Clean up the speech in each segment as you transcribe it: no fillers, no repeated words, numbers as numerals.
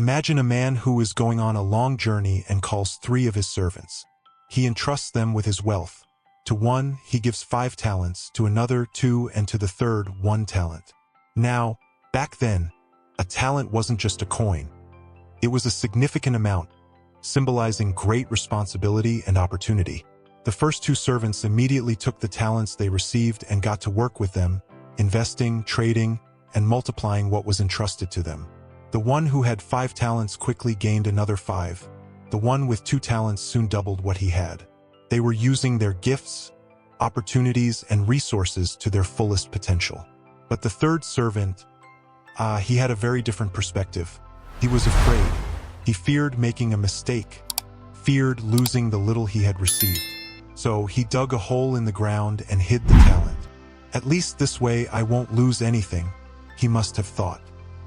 Imagine a man who is going on a long journey and calls 3 of his servants. He entrusts them with his wealth. To one, he gives 5 talents, to another 2, and to the third 1 talent. Now, back then, a talent wasn't just a coin. It was a significant amount, symbolizing great responsibility and opportunity. The first 2 servants immediately took the talents they received and got to work with them, investing, trading, and multiplying what was entrusted to them. The one who had 5 talents quickly gained another 5. The one with 2 talents soon doubled what he had. They were using their gifts, opportunities, and resources to their fullest potential. But the third servant, he had a very different perspective. He was afraid. He feared making a mistake, feared losing the little he had received. So he dug a hole in the ground and hid the talent. At least this way I won't lose anything, he must have thought.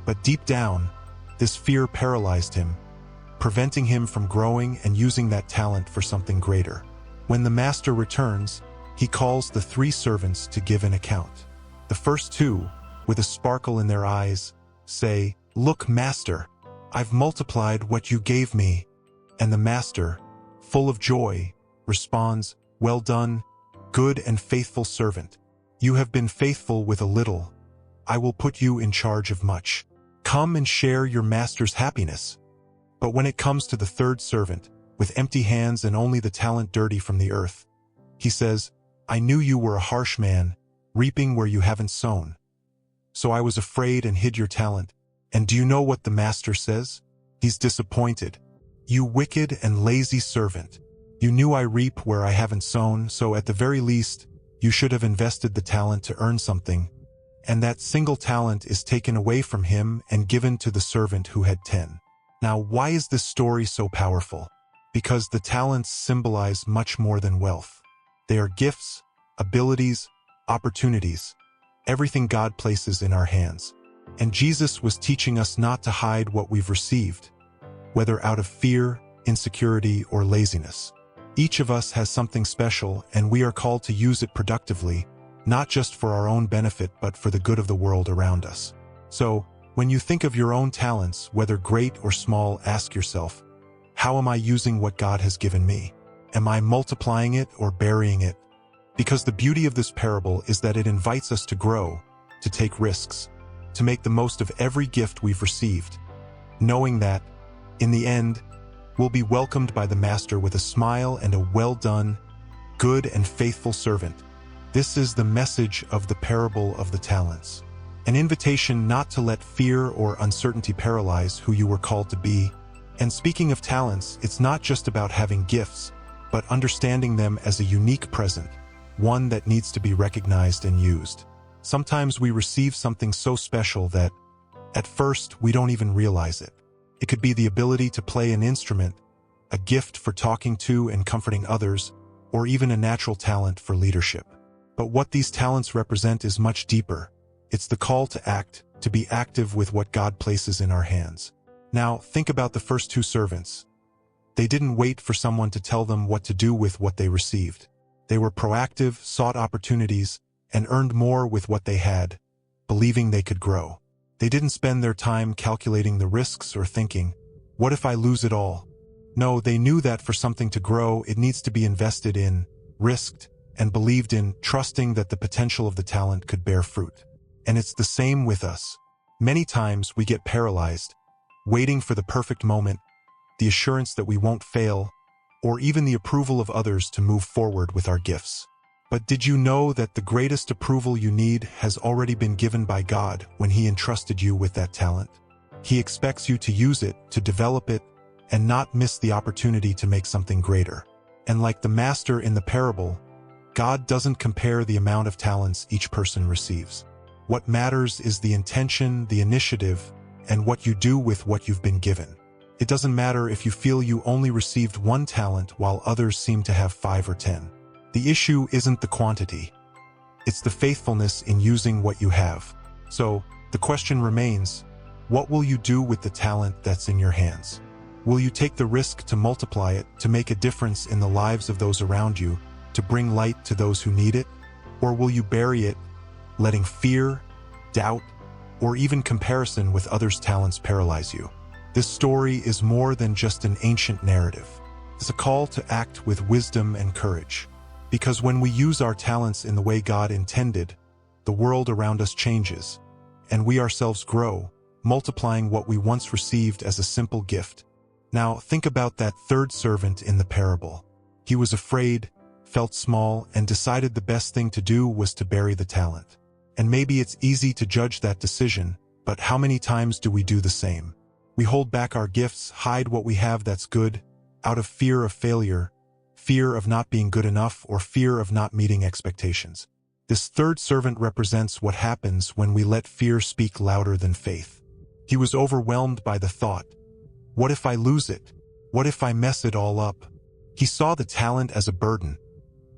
But deep down, this fear paralyzed him, preventing him from growing and using that talent for something greater. When the master returns, he calls the 3 servants to give an account. The first 2, with a sparkle in their eyes, say, "Look, master, I've multiplied what you gave me." And the master, full of joy, responds, "Well done, good and faithful servant. You have been faithful with a little. I will put you in charge of much. Come and share your master's happiness." But when it comes to the third servant, with empty hands and only the talent dirty from the earth, he says, "I knew you were a harsh man, reaping where you haven't sown. So I was afraid and hid your talent." And do you know what the master says? He's disappointed. "You wicked and lazy servant. You knew I reap where I haven't sown, so at the very least, you should have invested the talent to earn something. And that single talent is taken away from him and given to the servant who had 10. Now, why is this story so powerful? Because the talents symbolize much more than wealth. They are gifts, abilities, opportunities, everything God places in our hands. And Jesus was teaching us not to hide what we've received, whether out of fear, insecurity, or laziness. Each of us has something special, and we are called to use it productively, not just for our own benefit but for the good of the world around us. So, when you think of your own talents, whether great or small, ask yourself, how am I using what God has given me? Am I multiplying it or burying it? Because the beauty of this parable is that it invites us to grow, to take risks, to make the most of every gift we've received, knowing that, in the end, we'll be welcomed by the Master with a smile and a "Well done, good and faithful servant." This is the message of the parable of the talents. An invitation not to let fear or uncertainty paralyze who you were called to be. And speaking of talents, it's not just about having gifts, but understanding them as a unique present, one that needs to be recognized and used. Sometimes we receive something so special that, at first, we don't even realize it. It could be the ability to play an instrument, a gift for talking to and comforting others, or even a natural talent for leadership. But what these talents represent is much deeper. It's the call to act, to be active with what God places in our hands. Now, think about the first 2 servants. They didn't wait for someone to tell them what to do with what they received. They were proactive, sought opportunities, and earned more with what they had, believing they could grow. They didn't spend their time calculating the risks or thinking, what if I lose it all? No, they knew that for something to grow, it needs to be invested in, risked, and believed in, trusting that the potential of the talent could bear fruit. And it's the same with us. Many times we get paralyzed, waiting for the perfect moment, the assurance that we won't fail, or even the approval of others to move forward with our gifts. But did you know that the greatest approval you need has already been given by God when He entrusted you with that talent? He expects you to use it, to develop it, and not miss the opportunity to make something greater. And like the master in the parable, God doesn't compare the amount of talents each person receives. What matters is the intention, the initiative, and what you do with what you've been given. It doesn't matter if you feel you only received 1 talent while others seem to have 5 or 10. The issue isn't the quantity. It's the faithfulness in using what you have. So, the question remains, what will you do with the talent that's in your hands? Will you take the risk to multiply it, to make a difference in the lives of those around you, to bring light to those who need it? Or will you bury it, letting fear, doubt, or even comparison with others' talents paralyze you? This story is more than just an ancient narrative. It's a call to act with wisdom and courage. Because when we use our talents in the way God intended, the world around us changes, and we ourselves grow, multiplying what we once received as a simple gift. Now, think about that third servant in the parable. He was afraid, felt small, and decided the best thing to do was to bury the talent. And maybe it's easy to judge that decision, but how many times do we do the same? We hold back our gifts, hide what we have that's good, out of fear of failure, fear of not being good enough, or fear of not meeting expectations. This third servant represents what happens when we let fear speak louder than faith. He was overwhelmed by the thought, what if I lose it? What if I mess it all up? He saw the talent as a burden,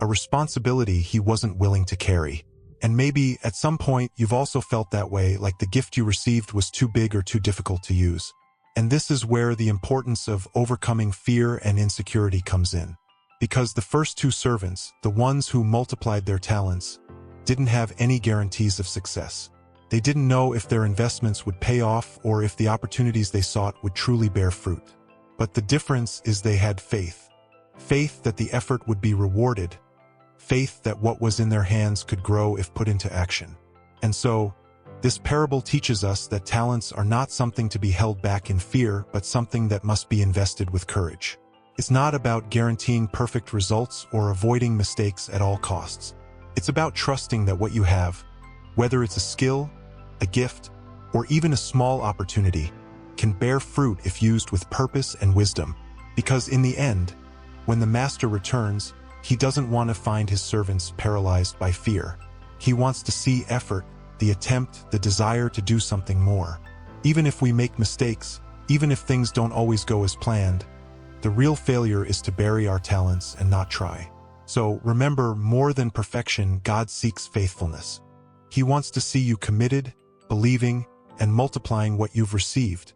a responsibility he wasn't willing to carry. And maybe at some point you've also felt that way, like the gift you received was too big or too difficult to use. And this is where the importance of overcoming fear and insecurity comes in. Because the first two servants, the ones who multiplied their talents, didn't have any guarantees of success. They didn't know if their investments would pay off or if the opportunities they sought would truly bear fruit. But the difference is they had faith. Faith that the effort would be rewarded. Faith that what was in their hands could grow if put into action. And so, this parable teaches us that talents are not something to be held back in fear, but something that must be invested with courage. It's not about guaranteeing perfect results or avoiding mistakes at all costs. It's about trusting that what you have, whether it's a skill, a gift, or even a small opportunity, can bear fruit if used with purpose and wisdom. Because in the end, when the master returns, he doesn't want to find his servants paralyzed by fear. He wants to see effort, the attempt, the desire to do something more. Even if we make mistakes, even if things don't always go as planned, the real failure is to bury our talents and not try. So remember, more than perfection, God seeks faithfulness. He wants to see you committed, believing, and multiplying what you've received,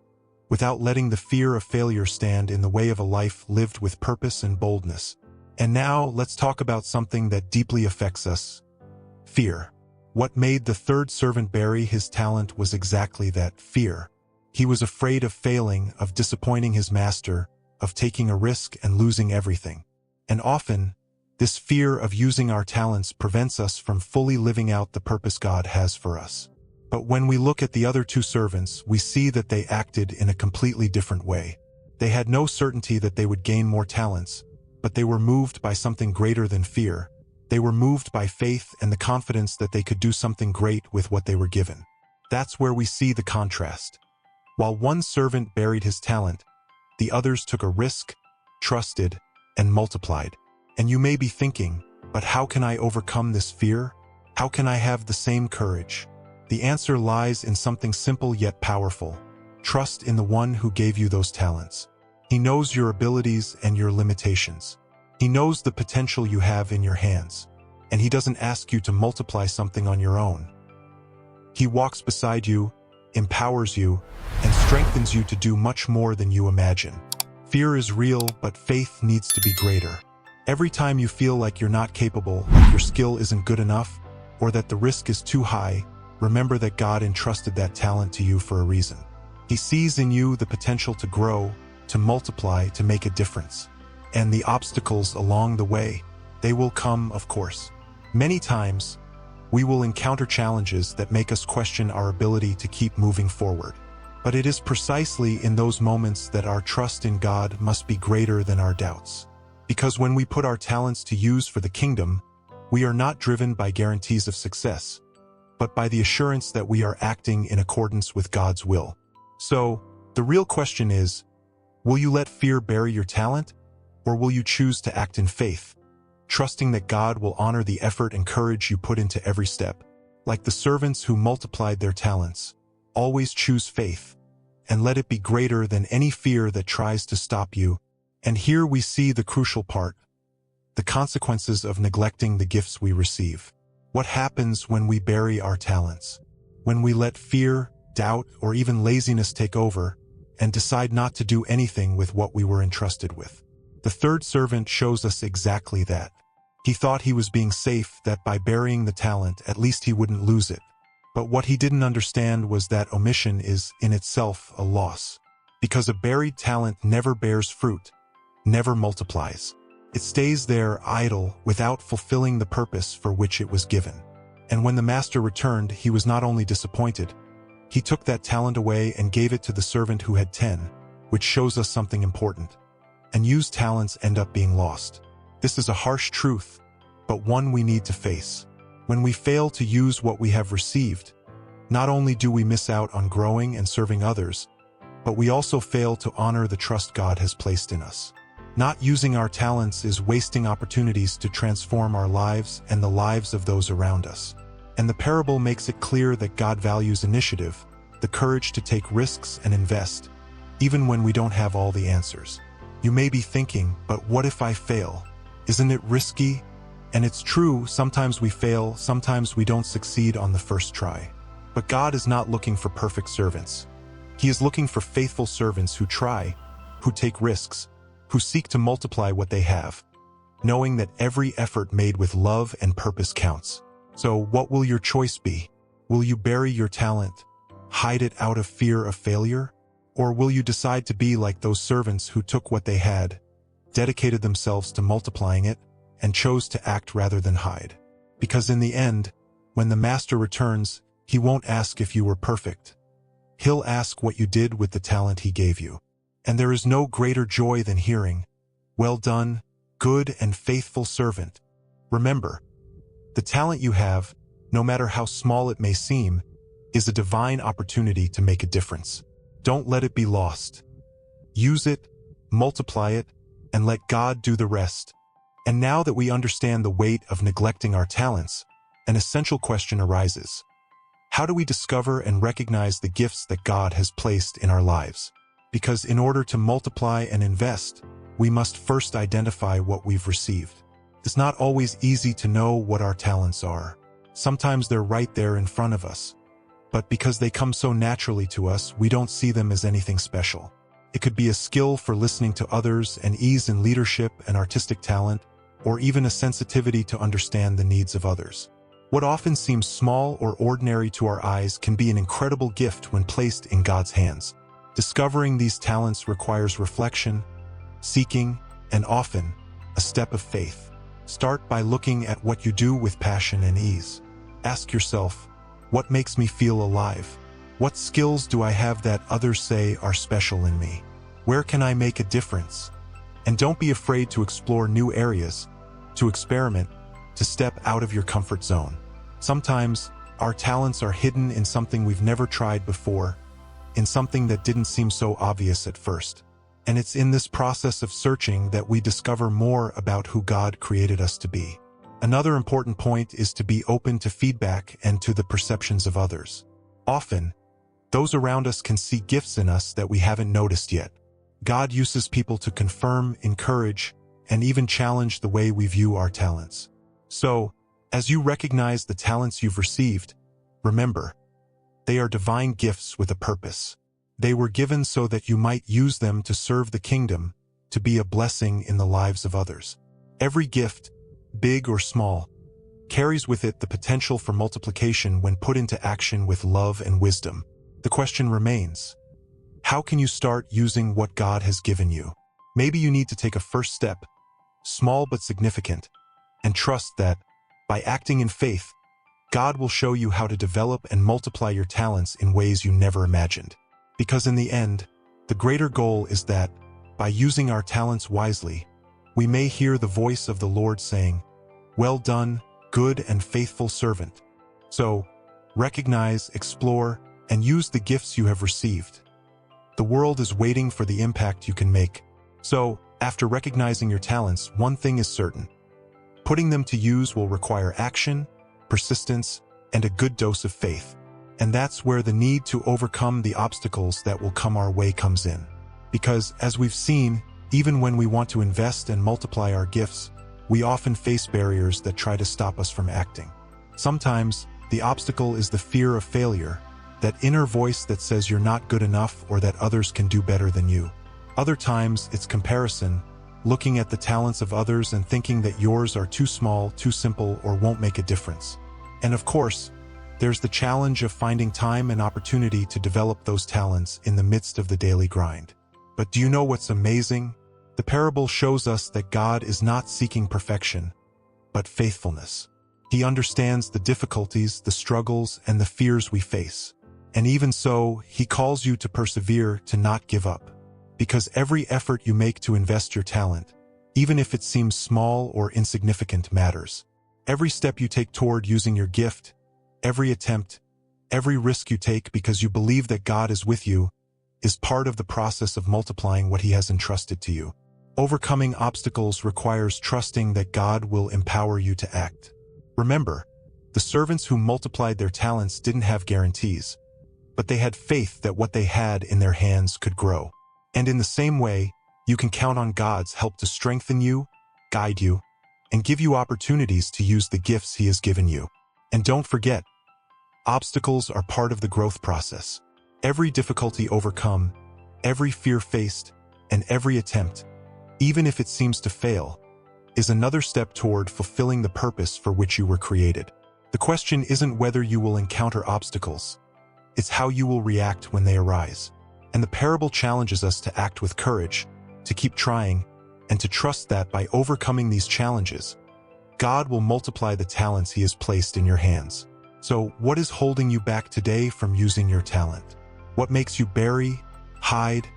without letting the fear of failure stand in the way of a life lived with purpose and boldness. And now, let's talk about something that deeply affects us: fear. What made the third servant bury his talent was exactly that, fear. He was afraid of failing, of disappointing his master, of taking a risk and losing everything. And often, this fear of using our talents prevents us from fully living out the purpose God has for us. But when we look at the other two servants, we see that they acted in a completely different way. They had no certainty that they would gain more talents, but they were moved by something greater than fear. They were moved by faith and the confidence that they could do something great with what they were given. That's where we see the contrast. While one servant buried his talent, the others took a risk, trusted, and multiplied. And you may be thinking, but how can I overcome this fear? How can I have the same courage? The answer lies in something simple yet powerful. Trust in the one who gave you those talents. He knows your abilities and your limitations. He knows the potential you have in your hands, and he doesn't ask you to multiply something on your own. He walks beside you, empowers you, and strengthens you to do much more than you imagine. Fear is real, but faith needs to be greater. Every time you feel like you're not capable, like your skill isn't good enough, or that the risk is too high, remember that God entrusted that talent to you for a reason. He sees in you the potential to grow, to multiply, to make a difference. And the obstacles along the way, they will come, of course. Many times, we will encounter challenges that make us question our ability to keep moving forward. But it is precisely in those moments that our trust in God must be greater than our doubts. Because when we put our talents to use for the kingdom, we are not driven by guarantees of success, but by the assurance that we are acting in accordance with God's will. So, the real question is, will you let fear bury your talent? Or will you choose to act in faith, trusting that God will honor the effort and courage you put into every step? Like the servants who multiplied their talents, always choose faith, and let it be greater than any fear that tries to stop you. And here we see the crucial part, the consequences of neglecting the gifts we receive. What happens when we bury our talents? When we let fear, doubt, or even laziness take over, and decide not to do anything with what we were entrusted with? The third servant shows us exactly that. He thought he was being safe, that by burying the talent, at least he wouldn't lose it. But what he didn't understand was that omission is, in itself, a loss. Because a buried talent never bears fruit, never multiplies. It stays there idle without fulfilling the purpose for which it was given. And when the master returned, he was not only disappointed, he took that talent away and gave it to the servant who had 10, which shows us something important. Unused talents end up being lost. This is a harsh truth, but one we need to face. When we fail to use what we have received, not only do we miss out on growing and serving others, but we also fail to honor the trust God has placed in us. Not using our talents is wasting opportunities to transform our lives and the lives of those around us. And the parable makes it clear that God values initiative, the courage to take risks and invest, even when we don't have all the answers. You may be thinking, but what if I fail? Isn't it risky? And it's true, sometimes we fail, sometimes we don't succeed on the first try. But God is not looking for perfect servants. He is looking for faithful servants who try, who take risks, who seek to multiply what they have, knowing that every effort made with love and purpose counts. So what will your choice be? Will you bury your talent, hide it out of fear of failure? Or will you decide to be like those servants who took what they had, dedicated themselves to multiplying it, and chose to act rather than hide? Because in the end, when the master returns, he won't ask if you were perfect. He'll ask what you did with the talent he gave you. And there is no greater joy than hearing, "Well done, good and faithful servant." Remember, the talent you have, no matter how small it may seem, is a divine opportunity to make a difference. Don't let it be lost. Use it, multiply it, and let God do the rest. And now that we understand the weight of neglecting our talents, an essential question arises. How do we discover and recognize the gifts that God has placed in our lives? Because in order to multiply and invest, we must first identify what we've received. It's not always easy to know what our talents are. Sometimes they're right there in front of us. But because they come so naturally to us, we don't see them as anything special. It could be a skill for listening to others, an ease in leadership and artistic talent, or even a sensitivity to understand the needs of others. What often seems small or ordinary to our eyes can be an incredible gift when placed in God's hands. Discovering these talents requires reflection, seeking, and often, a step of faith. Start by looking at what you do with passion and ease. Ask yourself, what makes me feel alive? What skills do I have that others say are special in me? Where can I make a difference? And don't be afraid to explore new areas, to experiment, to step out of your comfort zone. Sometimes, our talents are hidden in something we've never tried before, in something that didn't seem so obvious at first. And it's in this process of searching that we discover more about who God created us to be. Another important point is to be open to feedback and to the perceptions of others. Often, those around us can see gifts in us that we haven't noticed yet. God uses people to confirm, encourage, and even challenge the way we view our talents. So, as you recognize the talents you've received, remember, they are divine gifts with a purpose. They were given so that you might use them to serve the kingdom, to be a blessing in the lives of others. Every gift, big or small, carries with it the potential for multiplication when put into action with love and wisdom. The question remains, how can you start using what God has given you? Maybe you need to take a first step, small but significant, and trust that, by acting in faith, God will show you how to develop and multiply your talents in ways you never imagined. Because in the end, the greater goal is that, by using our talents wisely, we may hear the voice of the Lord saying, "Well done, good and faithful servant." So, recognize, explore, and use the gifts you have received. The world is waiting for the impact you can make. So, after recognizing your talents, one thing is certain. Putting them to use will require action, persistence, and a good dose of faith. And that's where the need to overcome the obstacles that will come our way comes in. Because, as we've seen, even when we want to invest and multiply our gifts, we often face barriers that try to stop us from acting. Sometimes, the obstacle is the fear of failure, that inner voice that says you're not good enough or that others can do better than you. Other times, it's comparison, looking at the talents of others and thinking that yours are too small, too simple, or won't make a difference. And of course, There's the challenge of finding time and opportunity to develop those talents in the midst of the daily grind. But do you know what's amazing? The parable shows us that God is not seeking perfection, but faithfulness. He understands the difficulties, the struggles, and the fears we face. And even so, He calls you to persevere, to not give up. Because every effort you make to invest your talent, even if it seems small or insignificant, matters. Every step you take toward using your gift, every attempt, every risk you take because you believe that God is with you, is part of the process of multiplying what He has entrusted to you. Overcoming obstacles requires trusting that God will empower you to act. Remember, the servants who multiplied their talents didn't have guarantees, but they had faith that what they had in their hands could grow. And in the same way, you can count on God's help to strengthen you, guide you, and give you opportunities to use the gifts He has given you. And don't forget, obstacles are part of the growth process. Every difficulty overcome, every fear faced, and every attempt, even if it seems to fail, is another step toward fulfilling the purpose for which you were created. The question isn't whether you will encounter obstacles, it's how you will react when they arise. And the parable challenges us to act with courage, to keep trying, and to trust that by overcoming these challenges, God will multiply the talents He has placed in your hands. So, what is holding you back today from using your talent? What makes you bury, hide,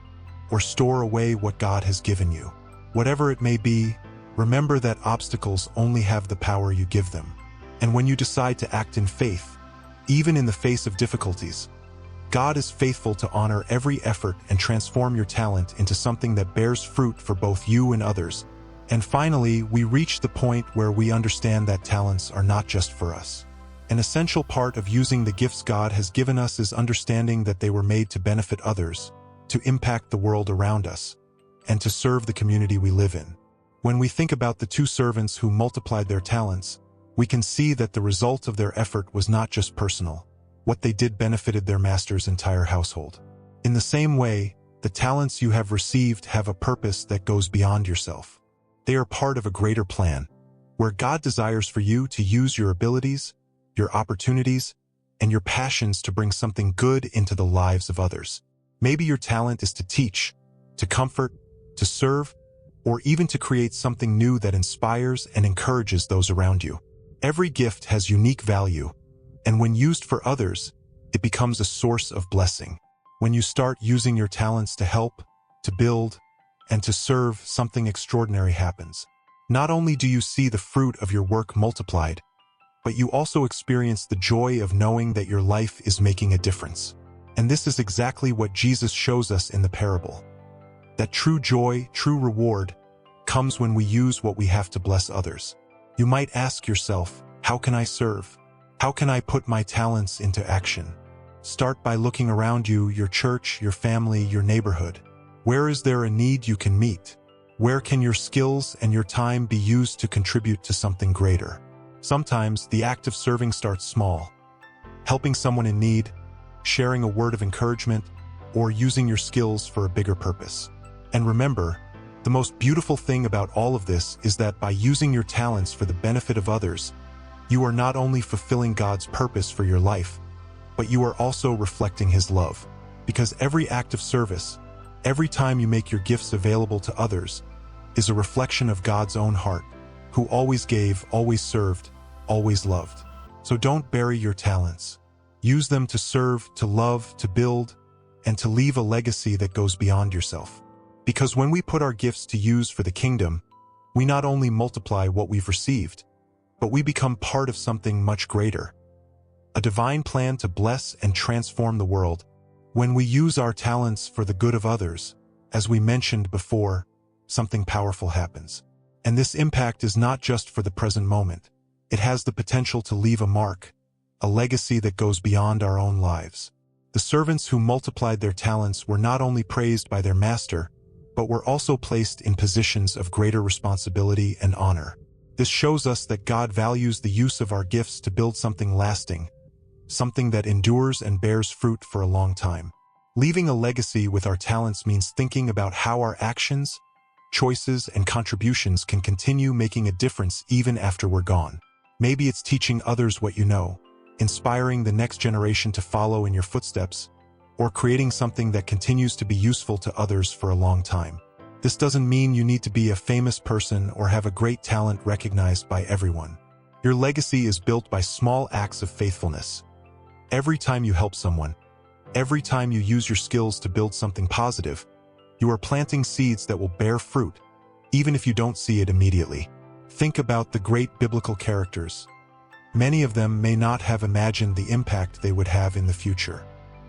or store away what God has given you? Whatever it may be, remember that obstacles only have the power you give them. And when you decide to act in faith, even in the face of difficulties, God is faithful to honor every effort and transform your talent into something that bears fruit for both you and others. And finally, we reach the point where we understand that talents are not just for us. An essential part of using the gifts God has given us is understanding that they were made to benefit others, to impact the world around us, and to serve the community we live in. When we think about the two servants who multiplied their talents, we can see that the result of their effort was not just personal. What they did benefited their master's entire household. In the same way, the talents you have received have a purpose that goes beyond yourself. They are part of a greater plan, where God desires for you to use your abilities, your opportunities, and your passions to bring something good into the lives of others. Maybe your talent is to teach, to comfort, to serve, or even to create something new that inspires and encourages those around you. Every gift has unique value, and when used for others, it becomes a source of blessing. When you start using your talents to help, to build, and to serve, something extraordinary happens. Not only do you see the fruit of your work multiplied, but you also experience the joy of knowing that your life is making a difference. And this is exactly what Jesus shows us in the parable. That true joy, true reward, comes when we use what we have to bless others. You might ask yourself, how can I serve? How can I put my talents into action? Start by looking around you, your church, your family, your neighborhood. Where is there a need you can meet? Where can your skills and your time be used to contribute to something greater? Sometimes the act of serving starts small. Helping someone in need, sharing a word of encouragement, or using your skills for a bigger purpose. And remember, the most beautiful thing about all of this is that by using your talents for the benefit of others, you are not only fulfilling God's purpose for your life, but you are also reflecting His love. Because every act of service, every time you make your gifts available to others, is a reflection of God's own heart, who always gave, always served, always loved. So don't bury your talents. Use them to serve, to love, to build, and to leave a legacy that goes beyond yourself. Because when we put our gifts to use for the kingdom, we not only multiply what we've received, but we become part of something much greater. A divine plan to bless and transform the world. When we use our talents for the good of others, as we mentioned before, something powerful happens. And this impact is not just for the present moment. It has the potential to leave a mark, a legacy that goes beyond our own lives. The servants who multiplied their talents were not only praised by their master, but were also placed in positions of greater responsibility and honor. This shows us that God values the use of our gifts to build something lasting, something that endures and bears fruit for a long time. Leaving a legacy with our talents means thinking about how our actions, choices, and contributions can continue making a difference even after we're gone. Maybe it's teaching others what you know, inspiring the next generation to follow in your footsteps, or creating something that continues to be useful to others for a long time. This doesn't mean you need to be a famous person or have a great talent recognized by everyone. Your legacy is built by small acts of faithfulness. Every time you help someone, every time you use your skills to build something positive, you are planting seeds that will bear fruit, even if you don't see it immediately. Think about the great biblical characters. Many of them may not have imagined the impact they would have in the future.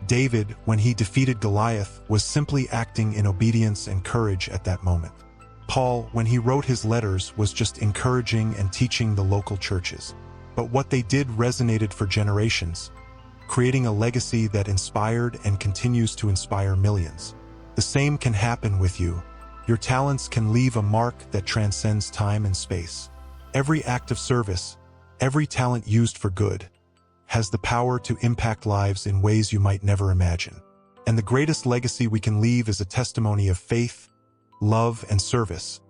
David, when he defeated Goliath, was simply acting in obedience and courage at that moment. Paul, when he wrote his letters, was just encouraging and teaching the local churches. But what they did resonated for generations, creating a legacy that inspired and continues to inspire millions. The same can happen with you. Your talents can leave a mark that transcends time and space. Every act of service, every talent used for good, has the power to impact lives in ways you might never imagine. And the greatest legacy we can leave is a testimony of faith, love, and service,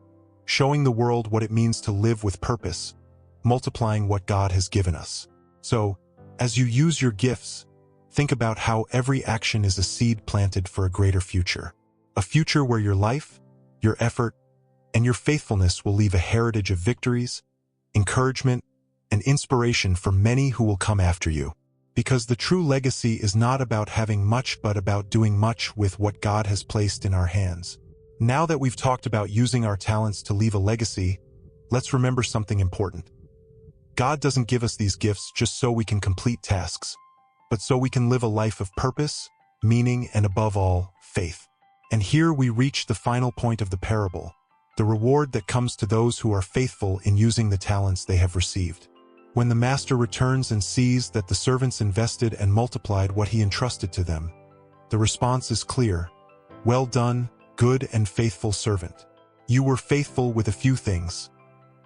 showing the world what it means to live with purpose, multiplying what God has given us. So, as you use your gifts, think about how every action is a seed planted for a greater future. A future where your life, your effort, and your faithfulness will leave a heritage of victories, encouragement, and inspiration for many who will come after you. Because the true legacy is not about having much but about doing much with what God has placed in our hands. Now that we've talked about using our talents to leave a legacy, let's remember something important. God doesn't give us these gifts just so we can complete tasks, but so we can live a life of purpose, meaning, and above all, faith. And here we reach the final point of the parable, the reward that comes to those who are faithful in using the talents they have received. When the master returns and sees that the servants invested and multiplied what he entrusted to them, the response is clear. Well done, good and faithful servant. You were faithful with a few things.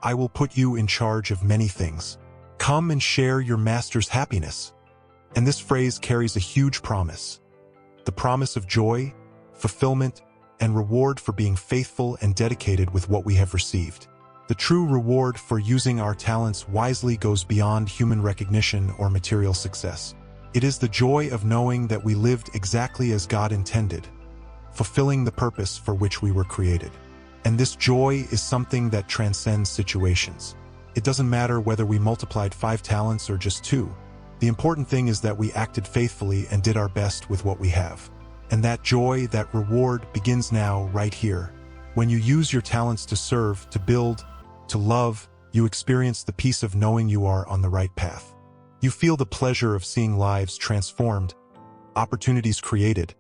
I will put you in charge of many things. Come and share your master's happiness. And this phrase carries a huge promise. The promise of joy, fulfillment, and reward for being faithful and dedicated with what we have received. The true reward for using our talents wisely goes beyond human recognition or material success. It is the joy of knowing that we lived exactly as God intended, fulfilling the purpose for which we were created. And this joy is something that transcends situations. It doesn't matter whether we multiplied 5 talents or just 2. The important thing is that we acted faithfully and did our best with what we have. And that joy, that reward, begins now, right here. When you use your talents to serve, to build, to love, you experience the peace of knowing you are on the right path. You feel the pleasure of seeing lives transformed, opportunities created,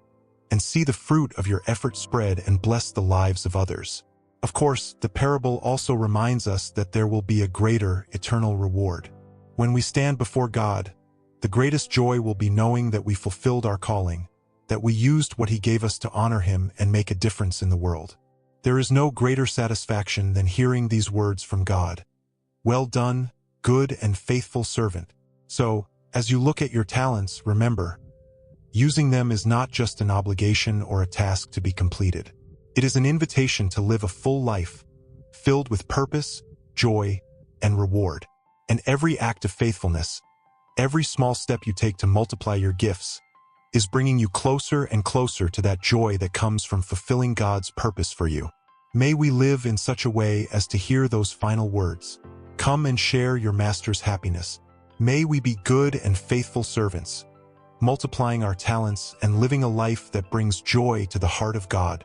and see the fruit of your effort spread and bless the lives of others. Of course, the parable also reminds us that there will be a greater, eternal reward. When we stand before God, the greatest joy will be knowing that we fulfilled our calling, that we used what He gave us to honor Him and make a difference in the world. There is no greater satisfaction than hearing these words from God. Well done, good and faithful servant. So, as you look at your talents, remember, using them is not just an obligation or a task to be completed. It is an invitation to live a full life, filled with purpose, joy, and reward. And every act of faithfulness, every small step you take to multiply your gifts, is bringing you closer and closer to that joy that comes from fulfilling God's purpose for you. May we live in such a way as to hear those final words. Come and share your master's happiness. May we be good and faithful servants, multiplying our talents and living a life that brings joy to the heart of God.